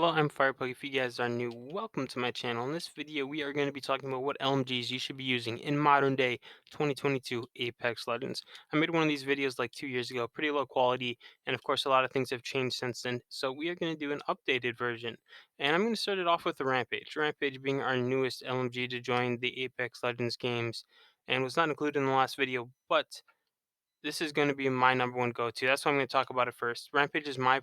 Hello, I'm FirePug. If you guys are new, welcome to my channel. In this video, we are going to be talking about what LMGs you should be using in modern day 2022 Apex Legends. I made one of these videos like 2 years ago, pretty low quality, and of course, a lot of things have changed since then. So we are going to do an updated version, and I'm going to start it off with the Rampage. Rampage being our newest LMG to join the Apex Legends games, and was not included in the last video, but this is going to be my number one go-to. That's why I'm going to talk about it first. Rampage is my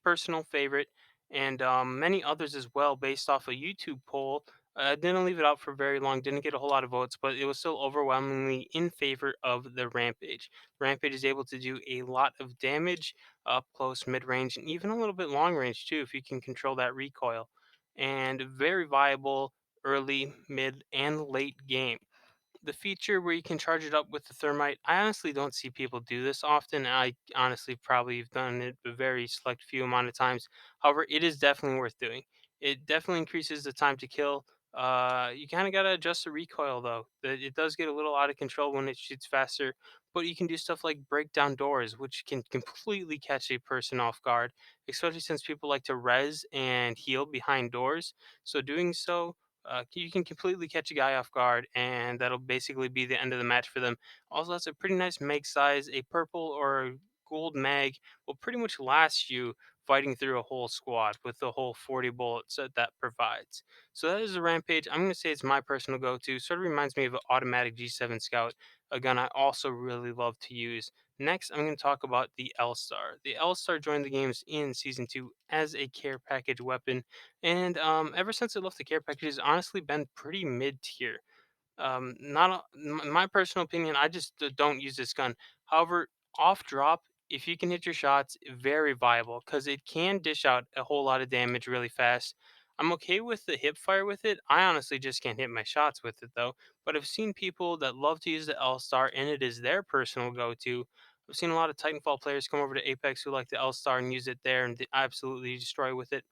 personal favorite, and many others as well, based off a YouTube poll. Didn't leave it out for very long. Didn't get a whole lot of votes, but it was still overwhelmingly in favor of the Rampage. Rampage is able to do a lot of damage up close, mid range, and even a little bit long range too, if you can control that recoil. And very viable early, mid, and late game. The feature where you can charge it up with the thermite, I honestly don't see people do this often. I honestly probably have done it a very select few amount of times. However, it is definitely worth doing. It definitely increases the time to kill. You kind of got to adjust the recoil though. It does get a little out of control when it shoots faster, but you can do stuff like break down doors, which can completely catch a person off guard, especially since people like to res and heal behind doors. So doing so, you can completely catch a guy off guard, and that'll basically be the end of the match for them. Also, that's a pretty nice mag size. A purple or a gold mag will pretty much last you fighting through a whole squad with the whole 40 bullets that that provides. So that is a Rampage. I'm going to say it's my personal go-to. Sort of reminds me of an automatic G7 Scout, a gun I also really love to use. Next, I'm going to talk about the L-Star. The L-Star joined the games in Season 2 as a care package weapon, and ever since it left the care package, it's honestly been pretty mid tier. Not in my personal opinion, I just don't use this gun. However, off drop, if you can hit your shots, very viable because it can dish out a whole lot of damage really fast. I'm okay with the hip fire with it. I honestly just can't hit my shots with it though. But I've seen people that love to use the L Star and it is their personal go to. I've seen a lot of Titanfall players come over to Apex who like the L Star and use it there and absolutely destroy with it.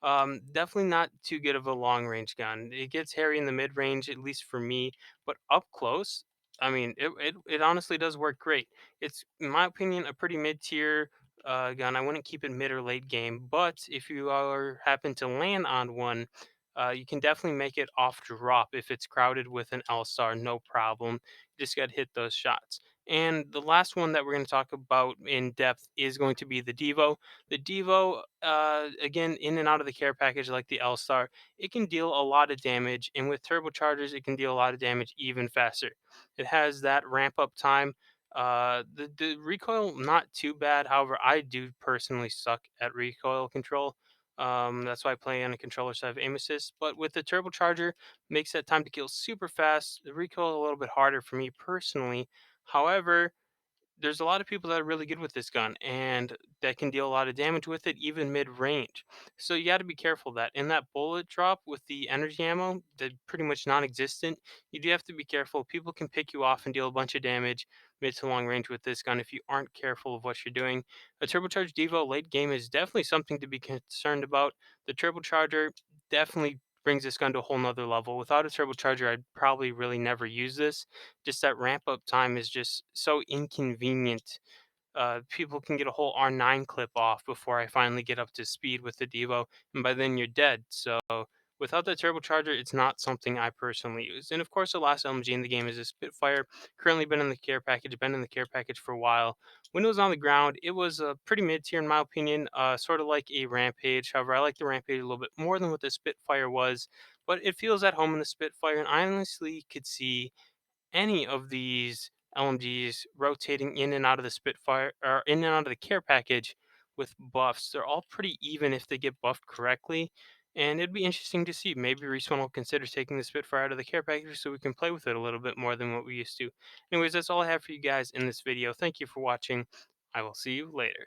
Definitely not too good of a long range gun. It gets hairy in the mid range, at least for me, but up close, I mean, it honestly does work great. It's, in my opinion, a pretty mid tier gun. I wouldn't keep it mid or late game, but if you are happen to land on one, you can definitely make it off drop if it's crowded with an L star, no problem. You just got to hit those shots. And the last one that we're going to talk about in depth is going to be the Devo. The Devo, again, in and out of the care package like the L Star, it can deal a lot of damage, and with turbochargers, it can deal a lot of damage even faster. It has that ramp up time. The recoil not too bad. However, I do personally suck at recoil control. That's why I play on a controller so I have aim assist. But with the turbocharger, makes that time to kill super fast. The recoil a little bit harder for me personally. However, there's a lot of people that are really good with this gun and that can deal a lot of damage with it, even mid range. So you got to be careful of that. In that bullet drop with the energy ammo, that pretty much non existent, you do have to be careful. People can pick you off and deal a bunch of damage mid to long range with this gun if you aren't careful of what you're doing. A turbocharged Devo late game is definitely something to be concerned about. The turbocharger definitely brings this gun to a whole nother level. Without a turbocharger, I'd probably really never use this. Just that ramp up time is just so inconvenient. People can get a whole R9 clip off before I finally get up to speed with the Devo, and by then you're dead. So without the turbocharger, it's not something I personally use. And of course, the last LMG in the game is a Spitfire. Currently been in the care package, been in the care package for a while. When it was on the ground, it was pretty mid tier in my opinion, sort of like a Rampage. However, I like the Rampage a little bit more than what the Spitfire was, but it feels at home in the Spitfire, and I honestly could see any of these LMGs rotating in and out of the Spitfire or in and out of the care package with buffs. They're all pretty even if they get buffed correctly. And it'd be interesting to see. Maybe Respawn will consider taking the Spitfire out of the care package so we can play with it a little bit more than what we used to. Anyways, that's all I have for you guys in this video. Thank you for watching. I will see you later.